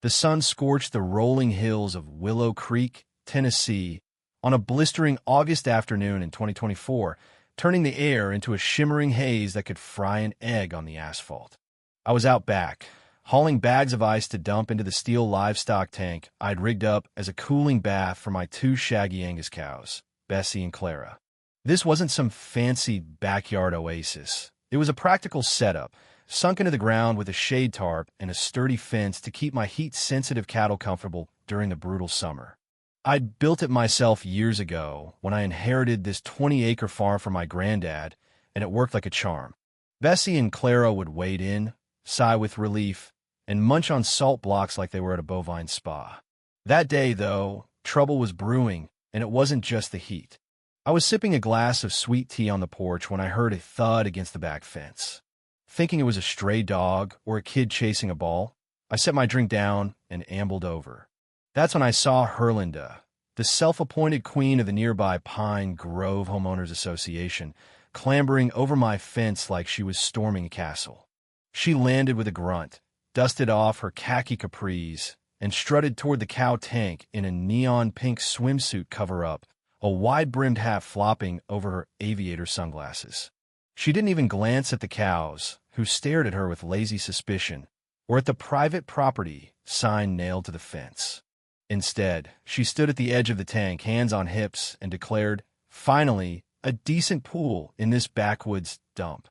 The sun scorched the rolling hills of Willow Creek, Tennessee, on a blistering August afternoon in 2024, turning the air into a shimmering haze that could fry an egg on the asphalt. I was out back, hauling bags of ice to dump into the steel livestock tank I'd rigged up as a cooling bath for my two shaggy Angus cows, Bessie and Clara. This wasn't some fancy backyard oasis. It was a practical setup, sunk into the ground with a shade tarp and a sturdy fence to keep my heat-sensitive cattle comfortable during the brutal summer. I'd built it myself years ago when I inherited this 20-acre farm from my granddad, and it worked like a charm. Bessie and Clara would wade in, sigh with relief, and munch on salt blocks like they were at a bovine spa. That day, though, trouble was brewing, and it wasn't just the heat. I was sipping a glass of sweet tea on the porch when I heard a thud against the back fence. Thinking it was a stray dog or a kid chasing a ball, I set my drink down and ambled over. That's when I saw Herlinda, the self-appointed queen of the nearby Pine Grove Homeowners Association, clambering over my fence like she was storming a castle. She landed with a grunt, dusted off her khaki capris, and strutted toward the cow tank in a neon pink swimsuit cover-up, a wide-brimmed hat flopping over her aviator sunglasses. She didn't even glance at the cows, who stared at her with lazy suspicion, or at the private property sign nailed to the fence. Instead, she stood at the edge of the tank, hands on hips, and declared, "Finally, a decent pool in this backwoods dump."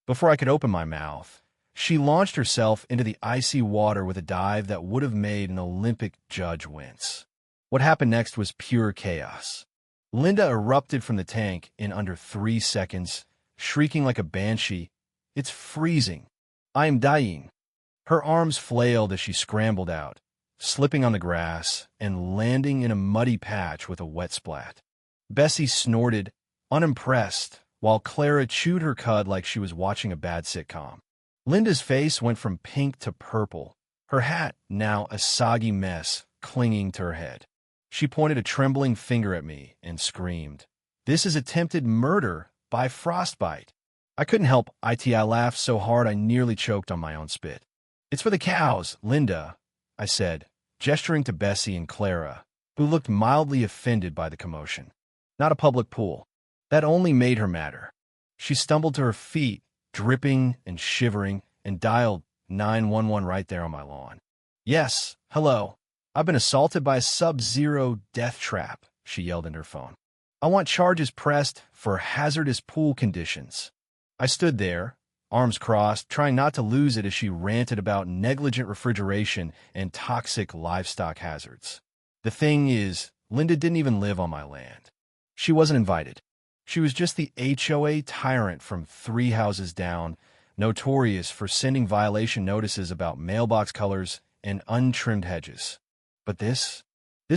Before I could open my mouth, she launched herself into the icy water with a dive that would have made an Olympic judge wince. What happened next was pure chaos. Linda erupted from the tank in under 3 seconds, shrieking like a banshee, "It's freezing. I am dying." Her arms flailed as she scrambled out, slipping on the grass and landing in a muddy patch with a wet splat. Bessie snorted, unimpressed, while Clara chewed her cud like she was watching a bad sitcom. Linda's face went from pink to purple, her hat now a soggy mess clinging to her head. She pointed a trembling finger at me and screamed, "This is attempted murder by frostbite." I couldn't help it. I laughed so hard I nearly choked on my own spit. "It's for the cows, Linda," I said, gesturing to Bessie and Clara, who looked mildly offended by the commotion. "Not a public pool." That only made her madder. She stumbled to her feet, dripping and shivering, and dialed 911 right there on my lawn. "Yes, hello. I've been assaulted by a sub-zero death trap," she yelled in her phone. "I want charges pressed for hazardous pool conditions." I stood there, arms crossed, trying not to lose it as she ranted about negligent refrigeration and toxic livestock hazards. The thing is, Linda didn't even live on my land. She wasn't invited. She was just the HOA tyrant from 3 houses down, notorious for sending violation notices about mailbox colors and untrimmed hedges. But this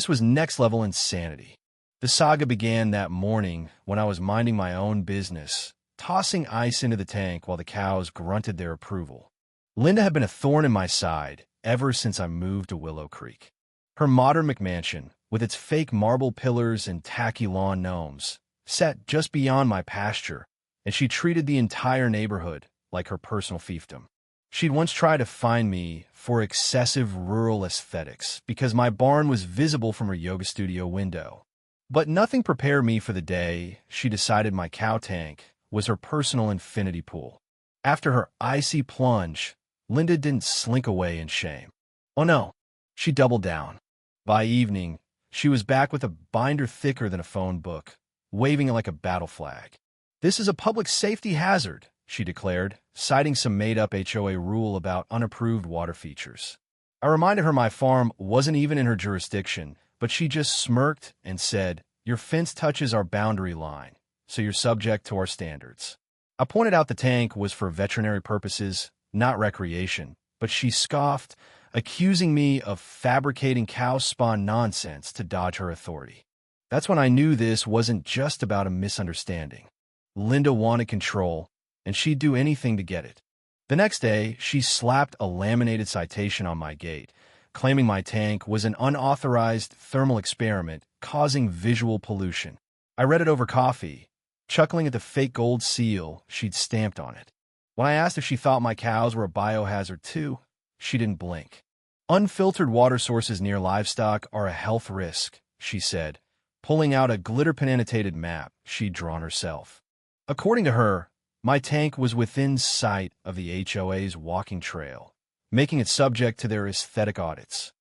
was next-level insanity. The saga began that morning when I was minding my own business, tossing ice into the tank while the cows grunted their approval. Linda had been a thorn in my side ever since I moved to Willow Creek. Her modern McMansion, with its fake marble pillars and tacky lawn gnomes, sat just beyond my pasture, and she treated the entire neighborhood like her personal fiefdom. She'd once tried to fine me for excessive rural aesthetics because my barn was visible from her yoga studio window. But nothing prepared me for the day she decided my cow tank was her personal infinity pool. After her icy plunge, Linda didn't slink away in shame. Oh no, she doubled down. By evening, she was back with a binder thicker than a phone book, waving it like a battle flag. "This is a public safety hazard," she declared, citing some made-up HOA rule about unapproved water features. I reminded her my farm wasn't even in her jurisdiction, but she just smirked and said, "Your fence touches our boundary line, so you're subject to our standards." I pointed out the tank was for veterinary purposes, not recreation, but she scoffed, accusing me of fabricating cow spawn nonsense to dodge her authority. That's when I knew this wasn't just about a misunderstanding. Linda wanted control, and she'd do anything to get it. The next day, she slapped a laminated citation on my gate, claiming my tank was an unauthorized thermal experiment causing visual pollution. I read it over coffee, chuckling at the fake gold seal she'd stamped on it. When I asked if she thought my cows were a biohazard too, she didn't blink. Unfiltered water sources near livestock are a health risk, she said, pulling out a glitter-pen-annotated map she'd drawn herself. According to her, my tank was within sight of the HOA's walking trail, making it subject to their aesthetic audits.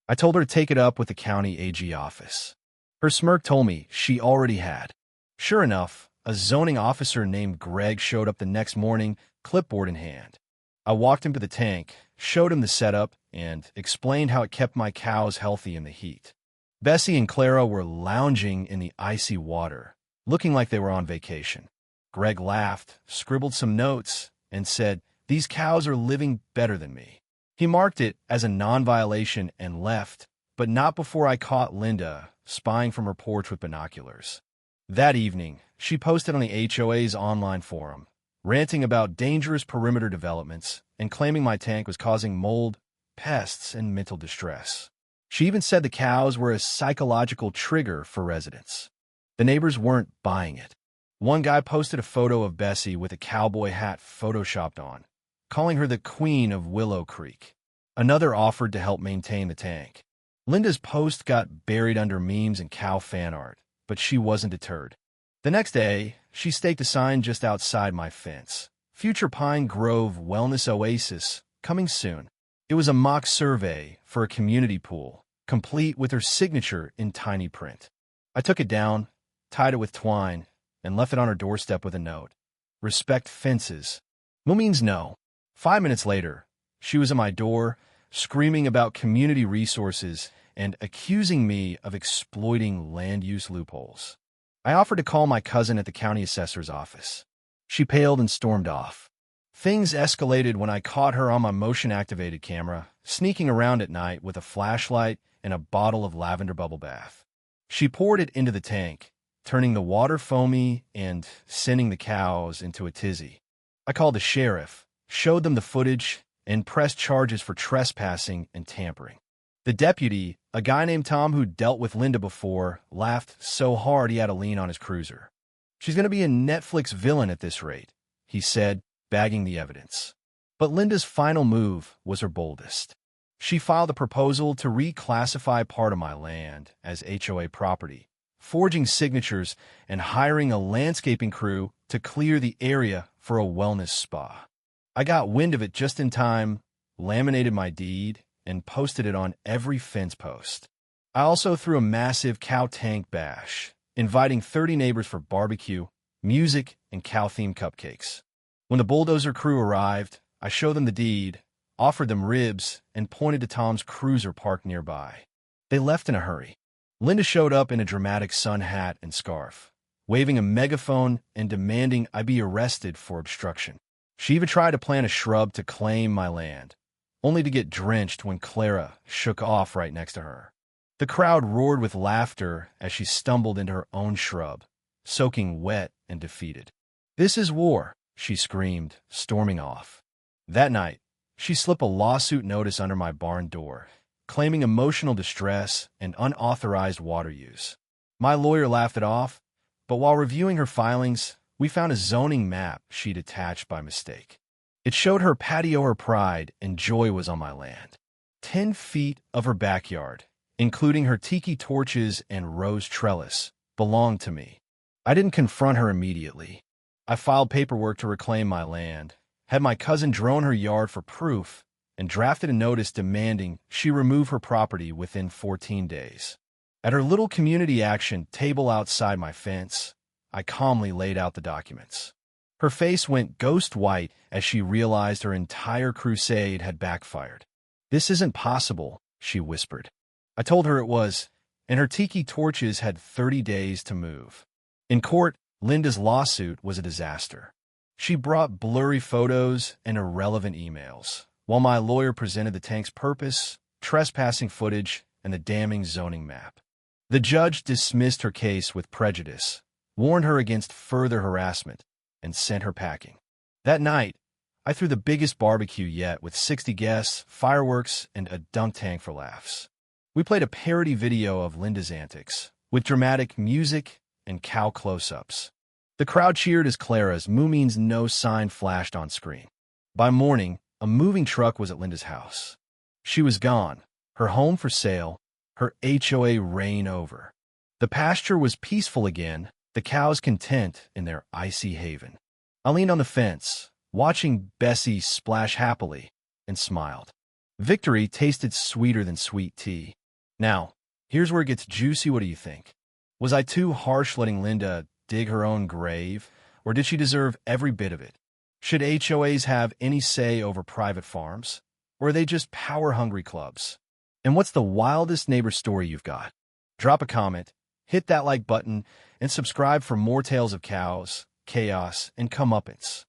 I told her to take it up with the county AG office. Her smirk told me she already had. Sure enough, a zoning officer named Greg showed up the next morning, clipboard in hand. I walked him to the tank, showed him the setup, and explained how it kept my cows healthy in the heat. Bessie and Clara were lounging in the icy water, looking like they were on vacation. Greg laughed, scribbled some notes, and said, "These cows are living better than me." He marked it as a non-violation and left, but not before I caught Linda spying from her porch with binoculars. That evening, she posted on the HOA's online forum, ranting about dangerous perimeter developments and claiming my tank was causing mold, pests, and mental distress. She even said the cows were a psychological trigger for residents. The neighbors weren't buying it. One guy posted a photo of Bessie with a cowboy hat photoshopped on, calling her the Queen of Willow Creek. Another offered to help maintain the tank. Linda's post got buried under memes and cow fan art, but she wasn't deterred. The next day, she staked a sign just outside my fence. Future Pine Grove Wellness Oasis, coming soon. It was a mock survey for a community pool, complete with her signature in tiny print. I took it down, tied it with twine, and left it on her doorstep with a note. Respect fences. No means no. 5 minutes later, she was at my door, screaming about community resources and accusing me of exploiting land use loopholes. I offered to call my cousin at the county assessor's office. She paled and stormed off. Things escalated when I caught her on my motion-activated camera, sneaking around at night with a flashlight and a bottle of lavender bubble bath. She poured it into the tank, turning the water foamy and sending the cows into a tizzy. I called the sheriff, showed them the footage, and pressed charges for trespassing and tampering. The deputy, a guy named Tom who dealt with Linda before, laughed so hard he had to lean on his cruiser. "She's going to be a Netflix villain at this rate," he said, bagging the evidence. But Linda's final move was her boldest. She filed a proposal to reclassify part of my land as HOA property, forging signatures and hiring a landscaping crew to clear the area for a wellness spa. I got wind of it just in time, laminated my deed, and posted it on every fence post. I also threw a massive cow tank bash, inviting 30 neighbors for barbecue, music, and cow-themed cupcakes. When the bulldozer crew arrived, I showed them the deed, offered them ribs, and pointed to Tom's cruiser parked nearby. They left in a hurry. Linda showed up in a dramatic sun hat and scarf, waving a megaphone and demanding I be arrested for obstruction. She even tried to plant a shrub to claim my land, only to get drenched when Clara shook off right next to her. The crowd roared with laughter as she stumbled into her own shrub, soaking wet and defeated. "This is war," she screamed, storming off. That night, she slipped a lawsuit notice under my barn door, claiming emotional distress and unauthorized water use. My lawyer laughed it off, but while reviewing her filings, we found a zoning map she'd attached by mistake. It showed her patio her pride and joy was on my land. 10 feet of her backyard, including her tiki torches and rose trellis, belonged to me. I didn't confront her immediately. I filed paperwork to reclaim my land, had my cousin drone her yard for proof, and drafted a notice demanding she remove her property within 14 days. At her little community action table outside my fence, I calmly laid out the documents. Her face went ghost white as she realized her entire crusade had backfired. "This isn't possible," she whispered. I told her it was, and her tiki torches had 30 days to move. In court, Linda's lawsuit was a disaster. She brought blurry photos and irrelevant emails, while my lawyer presented the tank's purpose, trespassing footage, and the damning zoning map. The judge dismissed her case with prejudice, warned her against further harassment, and sent her packing. That night, I threw the biggest barbecue yet with 60 guests, fireworks, and a dunk tank for laughs. We played a parody video of Linda's antics, with dramatic music and cow close-ups. The crowd cheered as Clara's moo means no sign flashed on screen. By morning, a moving truck was at Linda's house. She was gone, her home for sale, her HOA reign over. The pasture was peaceful again, the cows content in their icy haven. I leaned on the fence, watching Bessie splash happily, and smiled. Victory tasted sweeter than sweet tea. Now, here's where it gets juicy. What do you think? Was I too harsh letting Linda dig her own grave, or did she deserve every bit of it? Should HOAs have any say over private farms, or are they just power-hungry clubs? And what's the wildest neighbor story you've got? Drop a comment, hit that like button, and subscribe for more tales of cows, chaos, and comeuppance.